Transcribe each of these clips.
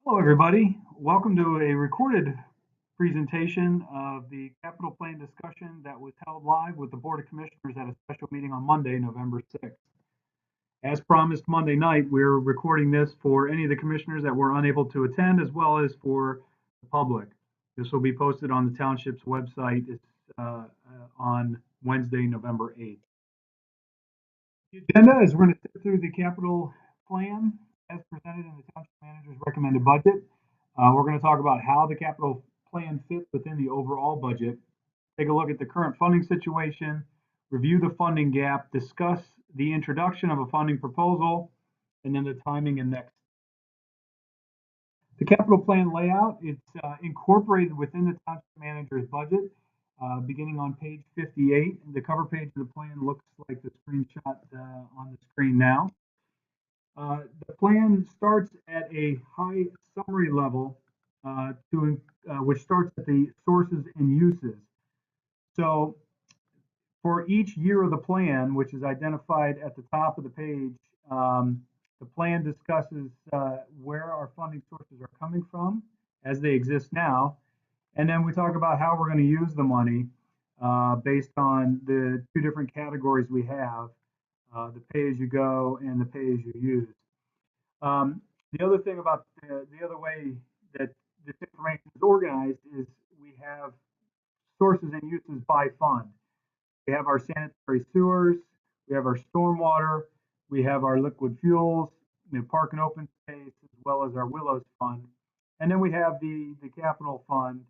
Hello, everybody. Welcome to a recorded presentation of the capital plan discussion that was held live with the Board of Commissioners at a special meeting on Monday, November 6th. As promised Monday night, we're recording this for any of the commissioners that were unable to attend, as well as for the public. This will be posted on the Township's website on Wednesday, November 8th. The agenda is we're going to sit through the capital plan as presented in the Township Manager's recommended budget. We're going to talk about how the capital plan fits within the overall budget, take a look at the current funding situation, review the funding gap, discuss the introduction of a funding proposal, and then the timing and next. The capital plan layout, it's incorporated within the Township Manager's budget, beginning on page 58. The cover page of the plan looks like the screenshot on the screen now. The plan starts at a high summary level, which starts at the sources and uses. So for each year of the plan, which is identified at the top of the page, the plan discusses where our funding sources are coming from as they exist now. And then we talk about how we're going to use the money based on the two different categories we have, the pay-as-you-go and the pay-as-you-use. The other thing about the other way that this information is organized is we have sources and uses by fund. We have our sanitary sewers, we have our stormwater, we have our liquid fuels, park and open space, as well as our Willows Fund. And then we have the capital fund,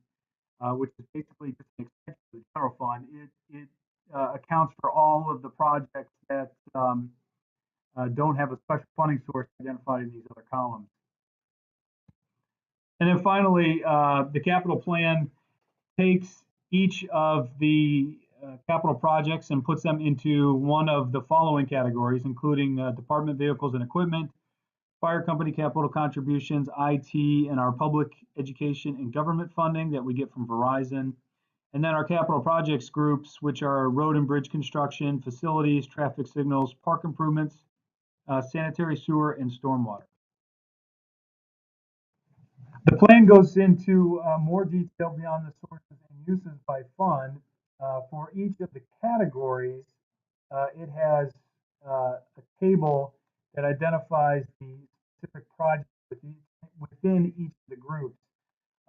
which is basically just an extension of the general fund. It accounts for all of the projects that don't have a special funding source identified in these other columns. And then finally, the capital plan takes each of the capital projects and puts them into one of the following categories, including department vehicles and equipment, fire company capital contributions, IT, and our public education and government funding that we get from Verizon. And then our capital projects groups, which are road and bridge construction, facilities, traffic signals, park improvements, sanitary sewer, and stormwater. The plan goes into more detail beyond the sources and uses by fund. For each of the categories, it has a table that identifies the specific projects within each of the groups,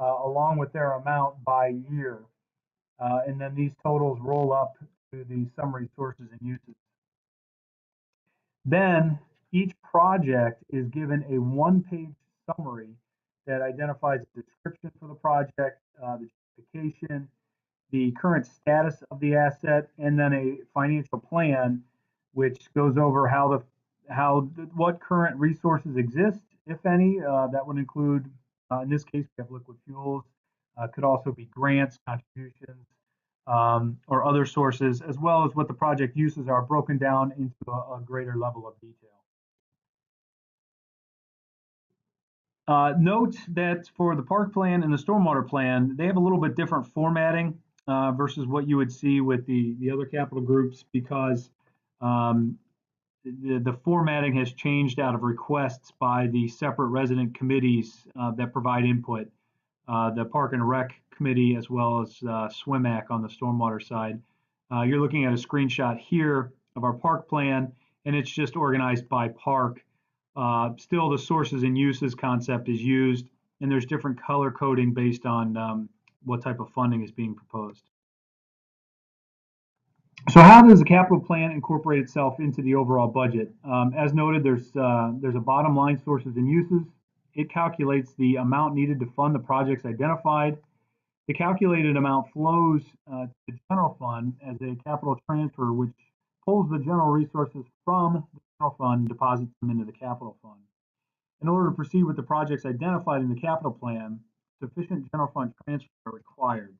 along with their amount by year. And then these totals roll up to the summary sources and uses. Then each project is given a one-page summary that identifies the description for the project, the justification, the current status of the asset, and then a financial plan, which goes over what current resources exist, if any. That would include, in this case, we have liquid fuels. Could also be grants, contributions, or other sources, as well as what the project uses are broken down into a greater level of detail. Note that for the park plan and the stormwater plan, they have a little bit different formatting versus what you would see with the other capital groups, because the formatting has changed out of requests by the separate resident committees that provide input. The Park and Rec Committee, as well as SWIMAC on the stormwater side. You're looking at a screenshot here of our park plan, and it's just organized by park. Still, the sources and uses concept is used, and there's different color coding based on what type of funding is being proposed. So how does the capital plan incorporate itself into the overall budget? As noted, there's a bottom line sources and uses. It calculates the amount needed to fund the projects identified. The calculated amount flows to the general fund as a capital transfer, which pulls the general resources from the general fund and deposits them into the capital fund. In order to proceed with the projects identified in the capital plan, sufficient general fund transfers are required.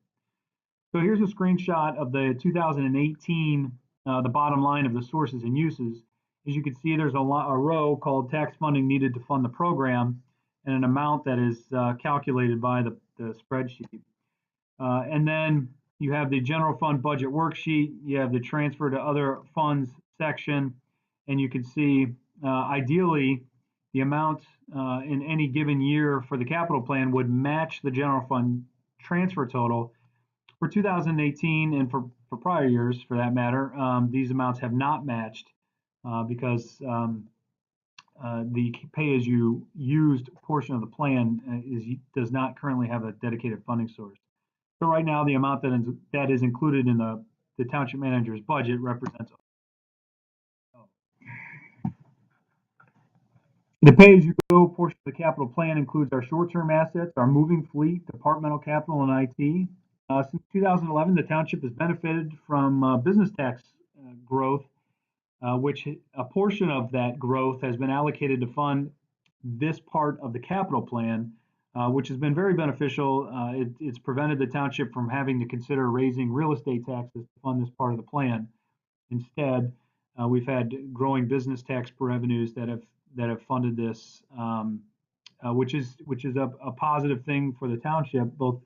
So here's a screenshot of the 2018, the bottom line of the sources and uses. As you can see, there's a row called tax funding needed to fund the program, and an amount that is calculated by the spreadsheet. And then you have the general fund budget worksheet, you have the transfer to other funds section, and you can see ideally the amount in any given year for the capital plan would match the general fund transfer total. For 2018 and for prior years, for that matter, these amounts have not matched because the pay-as-you-used portion of the plan does not currently have a dedicated funding source. So right now, the amount that is included in the township manager's budget represents. The pay-as-you-go portion of the capital plan includes our short-term assets, our moving fleet, departmental capital, and IT. Since 2011, the township has benefited from business tax growth, which a portion of that growth has been allocated to fund this part of the capital plan, which has been very beneficial. It's prevented the township from having to consider raising real estate taxes to fund this part of the plan. Instead, we've had growing business tax revenues that have funded this, which is a positive thing for the township, both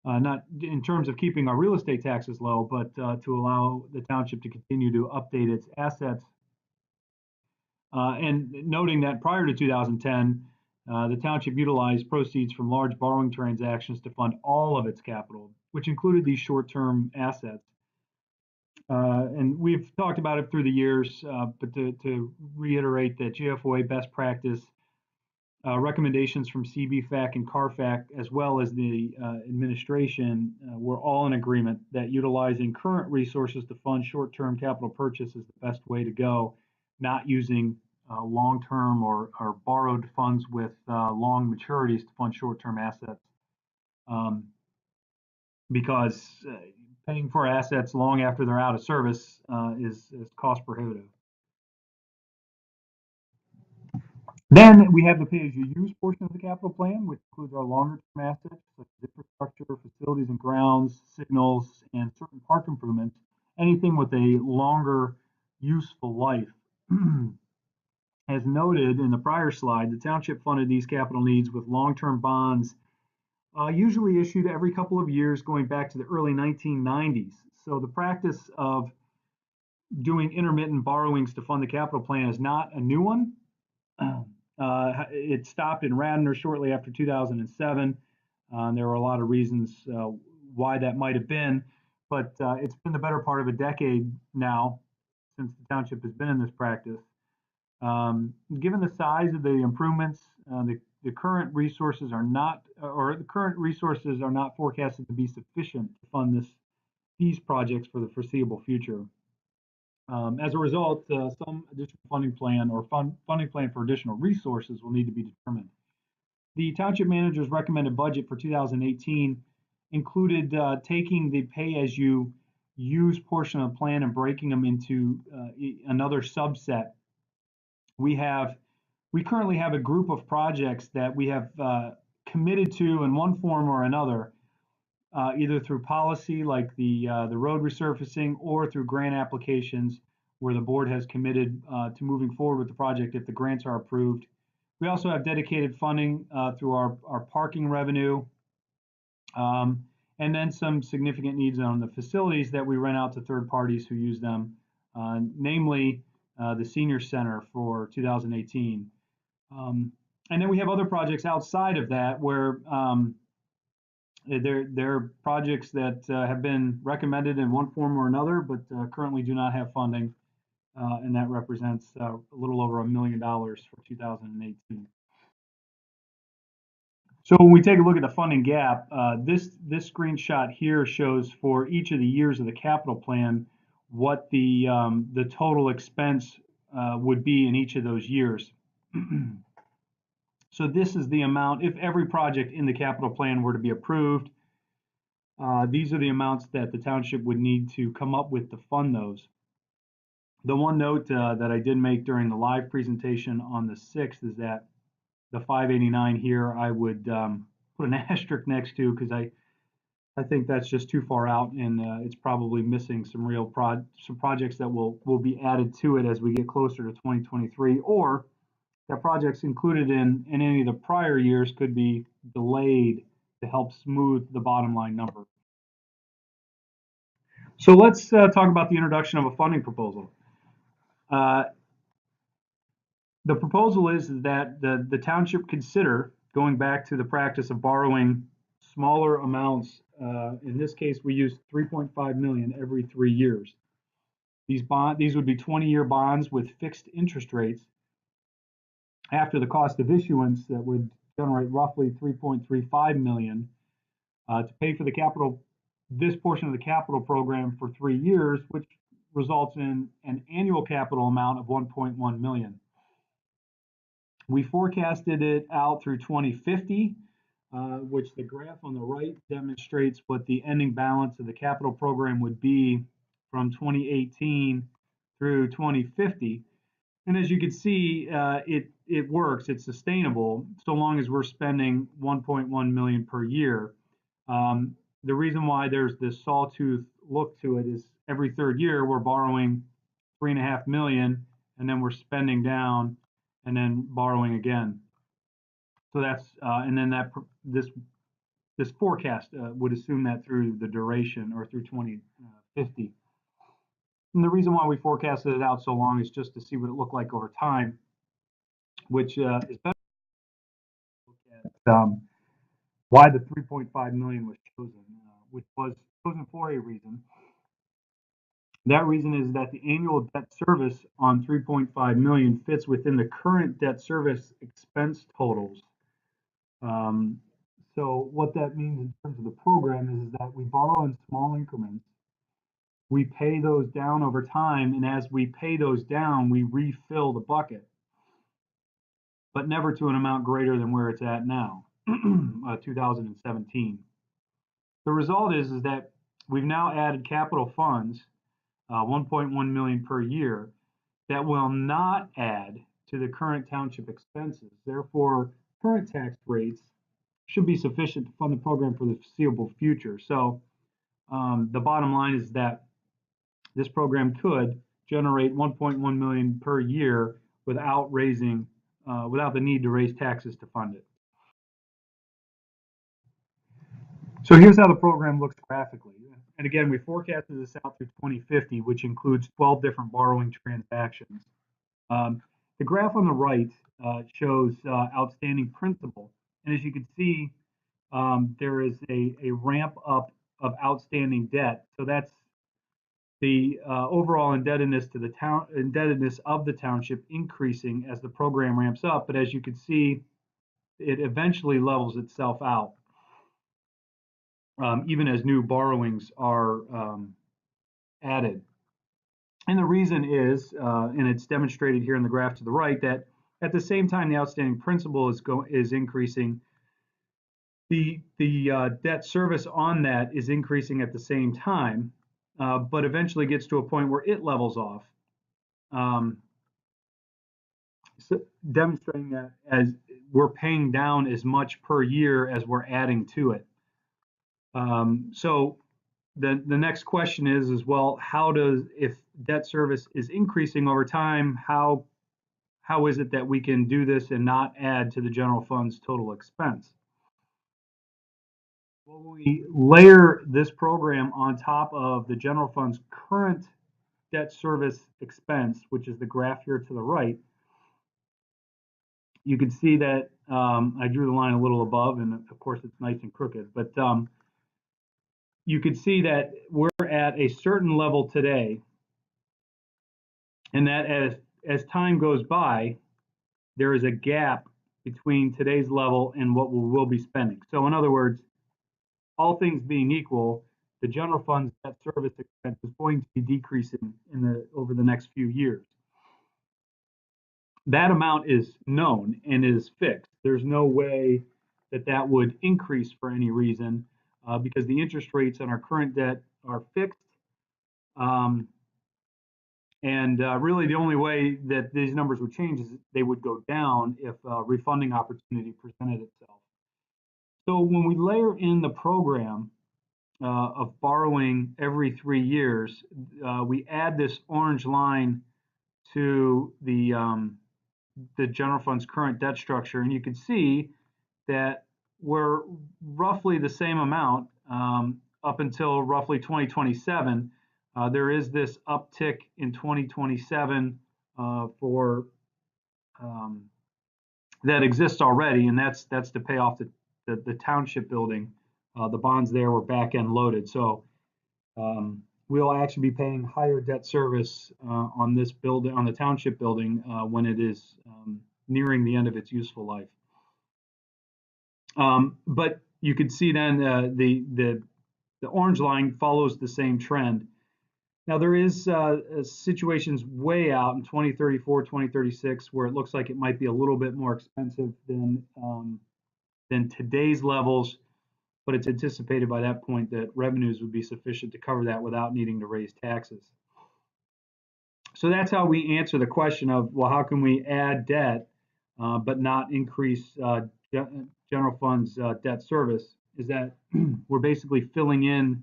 not in terms of keeping our real estate taxes low, but to allow the township to continue to update its assets. And noting that prior to 2010, the township utilized proceeds from large borrowing transactions to fund all of its capital, which included these short-term assets. And we've talked about it through the years, but to reiterate that GFOA best practice recommendations from CBFAC and CARFAC, as well as the administration, were all in agreement that utilizing current resources to fund short-term capital purchase is the best way to go, not using long-term or borrowed funds with long maturities to fund short-term assets. Because paying for assets long after they're out of service is cost prohibitive. Then we have the pay-as-you-use portion of the capital plan, which includes our longer-term assets such as infrastructure, facilities and grounds, signals, and certain park improvements, anything with a longer useful life. As noted in the prior slide, the township funded these capital needs with long-term bonds, usually issued every couple of years going back to the early 1990s. So the practice of doing intermittent borrowings to fund the capital plan is not a new one. It stopped in Radnor shortly after 2007. There were a lot of reasons why that might have been, but it's been the better part of a decade now since the township has been in this practice. Given the size of the improvements, the current resources are not forecasted to be sufficient to fund these projects for the foreseeable future. As a result, some additional funding plan or funding plan for additional resources will need to be determined. The township manager's recommended budget for 2018 included taking the pay-as-you-use portion of the plan and breaking them into another subset. We currently have a group of projects that we have committed to in one form or another, either through policy like the road resurfacing or through grant applications where the board has committed to moving forward with the project if the grants are approved. We also have dedicated funding through our parking revenue, and then some significant needs on the facilities that we rent out to third parties who use them, namely the senior center for 2018. And then we have other projects outside of that where they're projects that have been recommended in one form or another, but currently do not have funding, and that represents a little over $1 million for 2018. So when we take a look at the funding gap, this screenshot here shows for each of the years of the capital plan what the total expense would be in each of those years. So this is the amount, if every project in the capital plan were to be approved, these are the amounts that the township would need to come up with to fund those. The one note that I did make during the live presentation on the 6th is that the 589 here I would put an asterisk next to, because I think that's just too far out, and it's probably missing some real some projects that will be added to it as we get closer to 2023, or that projects included in any of the prior years could be delayed to help smooth the bottom line number. So let's talk about the introduction of a funding proposal. The proposal is that the township consider going back to the practice of borrowing smaller amounts. In this case, we use 3.5 million every 3 years. These would be 20-year bonds with fixed interest rates. After the cost of issuance, that would generate roughly 3.35 million to pay for this portion of the capital program for 3 years, which results in an annual capital amount of 1.1 million. We forecasted it out through 2050, which the graph on the right demonstrates what the ending balance of the capital program would be from 2018 through 2050. And as you can see, it works. It's sustainable so long as we're spending 1.1 million per year. The reason why there's this sawtooth look to it is every 3rd year we're borrowing 3.5 million, and then we're spending down, and then borrowing again. So that's and then this forecast would assume that through the duration or through 2050. And the reason why we forecasted it out so long is just to see what it looked like over time, which is better to look at why the 3.5 million was chosen, which was chosen for a reason. That reason is that the annual debt service on 3.5 million fits within the current debt service expense totals. So what that means in terms of the program is that we borrow in small increments. We pay those down over time, and as we pay those down, we refill the bucket, but never to an amount greater than where it's at now, 2017. The result is that we've now added capital funds, 1.1 million per year, that will not add to the current township expenses. Therefore, current tax rates should be sufficient to fund the program for the foreseeable future. So the bottom line is that this program could generate 1.1 million per year without the need to raise taxes to fund it. So here's how the program looks graphically. And again, we forecasted this out through 2050, which includes 12 different borrowing transactions. The graph on the right shows outstanding principal. And as you can see, there is a ramp up of outstanding debt. So that's the overall indebtedness of the township increasing as the program ramps up. But as you can see, it eventually levels itself out, even as new borrowings are added. And the reason is, and it's demonstrated here in the graph to the right, that at the same time the outstanding principal is increasing, the debt service on that is increasing at the same time, but eventually gets to a point where it levels off, so demonstrating that as we're paying down as much per year as we're adding to it. So the next question is well, if debt service is increasing over time, how is it that we can do this and not add to the general fund's total expense? Well, when we layer this program on top of the general fund's current debt service expense, which is the graph here to the right, you can see that I drew the line a little above, and of course it's nice and crooked, but you can see that we're at a certain level today, and that as time goes by, there is a gap between today's level and what we will be spending. So in other words, all things being equal, the general fund's debt service expense is going to be decreasing over the next few years. That amount is known and is fixed. There's no way that would increase for any reason because the interest rates on our current debt are fixed. Really the only way that these numbers would change is they would go down if a refunding opportunity presented itself. So when we layer in the program of borrowing every 3 years, we add this orange line to the general fund's current debt structure, and you can see that we're roughly the same amount up until roughly 2027. There is this uptick in 2027 for that exists already, and that's to pay off the township building. The bonds there were back end loaded, so we'll actually be paying higher debt service on this building, on the township building, when it is nearing the end of its useful life. But you could see then the orange line follows the same trend. Now there is situations way out in 2034, 2036 where it looks like it might be a little bit more expensive than today's levels, but it's anticipated by that point that revenues would be sufficient to cover that without needing to raise taxes. So that's how we answer the question of, well, how can we add debt but not increase general fund's debt service? Is that we're basically filling in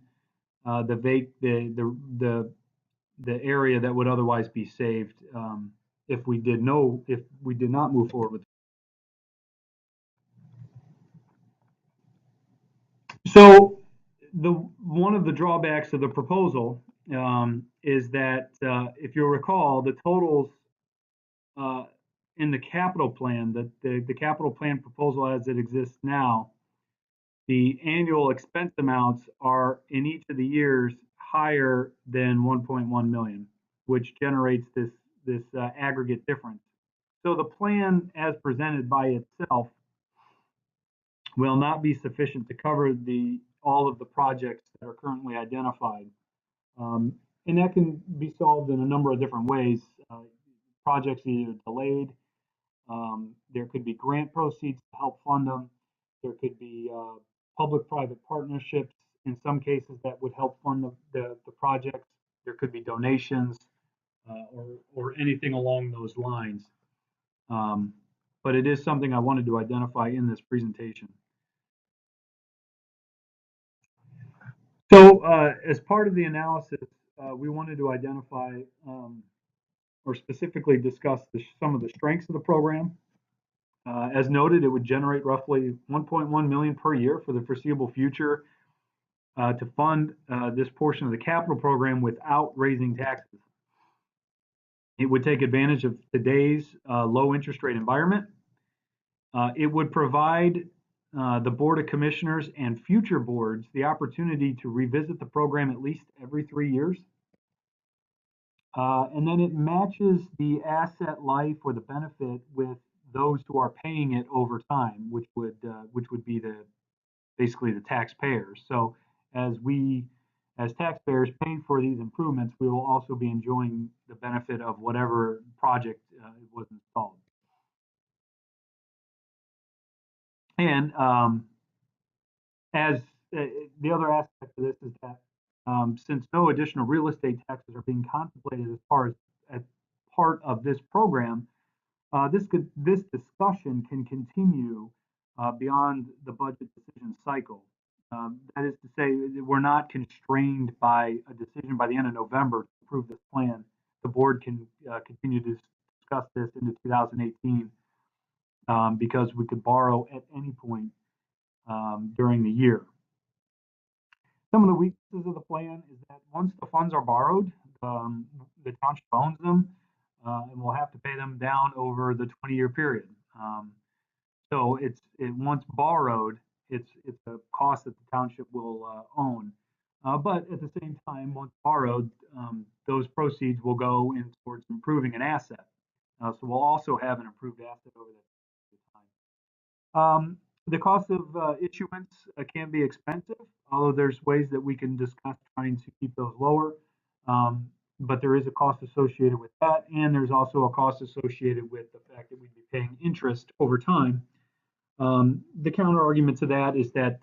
the area that would otherwise be saved if we did not move forward with. So one of the drawbacks of the proposal is that if you'll recall, the totals in the capital plan, the capital plan proposal as it exists now, the annual expense amounts are in each of the years higher than 1.1 million, which generates this aggregate difference. So the plan as presented by itself will not be sufficient to cover all of the projects that are currently identified. And that can be solved in a number of different ways. Projects either delayed, there could be grant proceeds to help fund them, there could be public-private partnerships in some cases that would help fund the projects, there could be donations or anything along those lines. But it is something I wanted to identify in this presentation. So as part of the analysis, we wanted to identify or specifically discuss some of the strengths of the program. As noted, it would generate roughly 1.1 million per year for the foreseeable future to fund this portion of the capital program without raising taxes. It would take advantage of today's low interest rate environment. It would provide the Board of Commissioners and future boards the opportunity to revisit the program at least every 3 years. And then it matches the asset life or the benefit with those who are paying it over time, which would be basically the taxpayers. So as taxpayers pay for these improvements, we will also be enjoying the benefit of whatever project was installed. And as the other aspect of this is that since no additional real estate taxes are being contemplated as part of this program, this discussion can continue beyond the budget decision cycle. That is to say, we're not constrained by a decision by the end of November to approve this plan. The board can continue to discuss this into 2018 because we could borrow at any point during the year. Some of the weaknesses of the plan is that once the funds are borrowed, the township owns them, and we'll have to pay them down over the 20-year period. So once borrowed, it's a cost that the township will own. But at the same time, once borrowed, those proceeds will go in towards improving an asset. So we'll also have an improved asset over that time. The cost of issuance can be expensive, although there's ways that we can discuss trying to keep those lower. But there is a cost associated with that, and there's also a cost associated with the fact that we'd be paying interest over time. The counter argument to that is that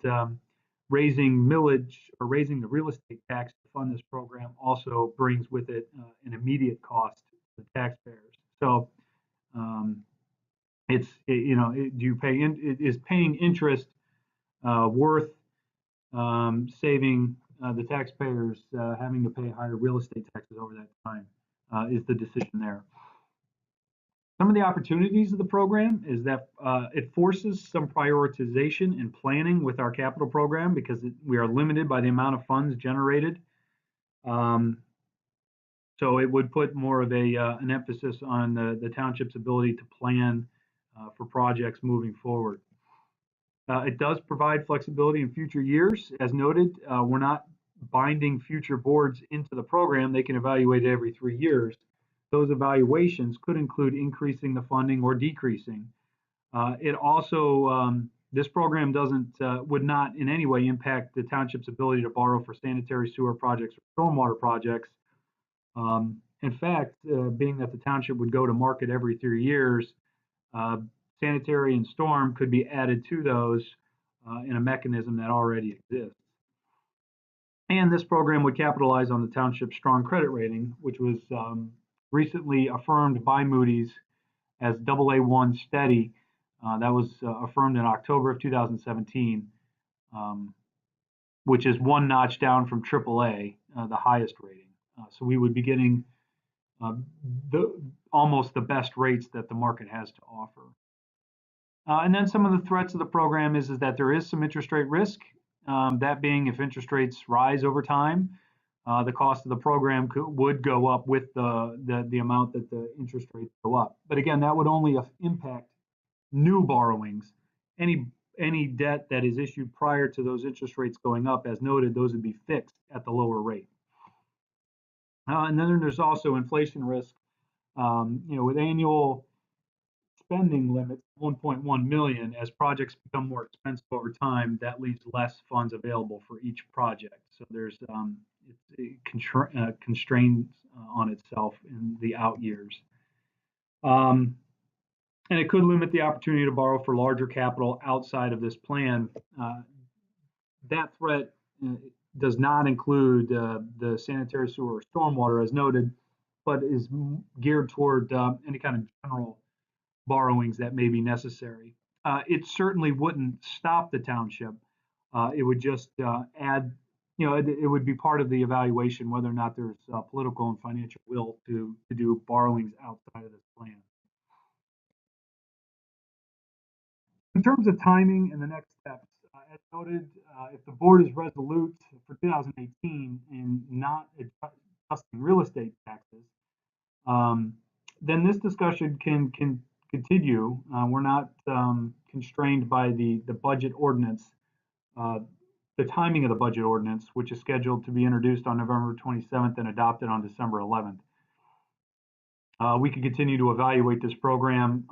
raising millage or raising the real estate tax to fund this program also brings with it an immediate cost to the taxpayers. So is paying interest worth saving the taxpayers having to pay higher real estate taxes over that time is the decision there. Some of the opportunities of the program is that it forces some prioritization and planning with our capital program because we are limited by the amount of funds generated. So So it would put more of an emphasis on the township's ability to plan for projects moving forward. It does provide flexibility in future years. As noted, we're not binding future boards into the program. They can evaluate it every 3 years. Those evaluations could include increasing the funding or decreasing. It also, this program would not in any way impact the township's ability to borrow for sanitary sewer projects or stormwater projects. In fact, being that the township would go to market every 3 years, sanitary and storm could be added to those in a mechanism that already exists. And this program would capitalize on the township's strong credit rating, which was recently affirmed by Moody's as AA1 steady. That was affirmed in October of 2017, which is one notch down from AAA, the highest rating. So we would be getting almost the best rates that the market has to offer. And then some of the threats of the program is that there is some interest rate risk. That being, if interest rates rise over time, the cost of the program would go up with the amount that the interest rates go up. But again, that would only impact new borrowings. Any debt that is issued prior to those interest rates going up, as noted, those would be fixed at the lower rate. And then there's also inflation risk. With annual spending limits 1.1 million, as projects become more expensive over time, that leaves less funds available for each project. So there's constraints on itself in the out years. And it could limit the opportunity to borrow for larger capital outside of this plan. That threat does not include the sanitary sewer or stormwater, as noted, but is geared toward any kind of general borrowings that may be necessary. It certainly wouldn't stop the township. It would just add, it would be part of the evaluation whether or not there's political and financial will to do borrowings outside of this plan. In terms of timing and the next steps, as noted, if the board is resolute for 2018 in not adjusting real estate taxes, then this discussion can continue. We're not constrained by the budget ordinance, the timing of the budget ordinance, which is scheduled to be introduced on November 27th and adopted on December 11th. We can continue to evaluate this program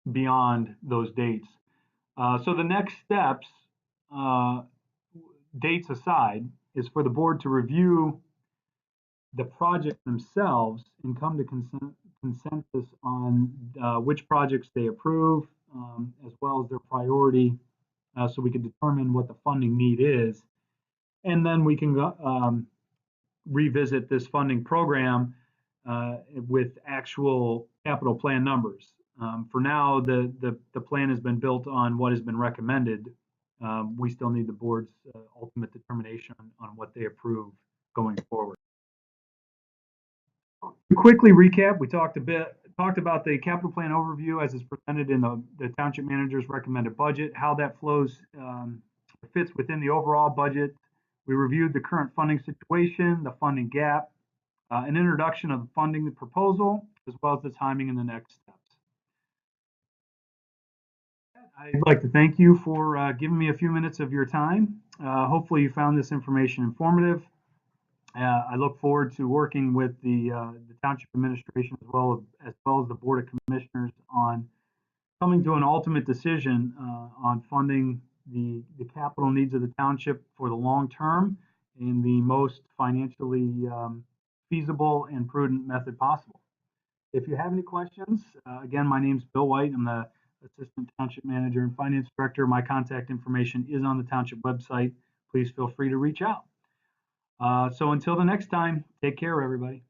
beyond those dates. So the next steps, dates aside, is for the board to review the projects themselves and come to consensus on which projects they approve, as well as their priority, so we can determine what the funding need is. And then we can revisit this funding program with actual capital plan numbers. For now, the plan has been built on what has been recommended. We still need the board's ultimate determination on what they approve going forward. To quickly recap, we talked about the capital plan overview as is presented in the township manager's recommended budget, how that flows fits within the overall budget. We reviewed the current funding situation, the funding gap, an introduction of the funding proposal, as well as the timing and the next steps. I'd like to thank you for giving me a few minutes of your time. Hopefully you found this information informative. I look forward to working with the township administration as well as the Board of Commissioners on coming to an ultimate decision on funding the capital needs of the township for the long term in the most financially feasible and prudent method possible. If you have any questions, again, my name is Bill White. I'm the Assistant Township Manager and Finance Director. My contact information is on the township website. Please feel free to reach out. So until the next time, take care, everybody.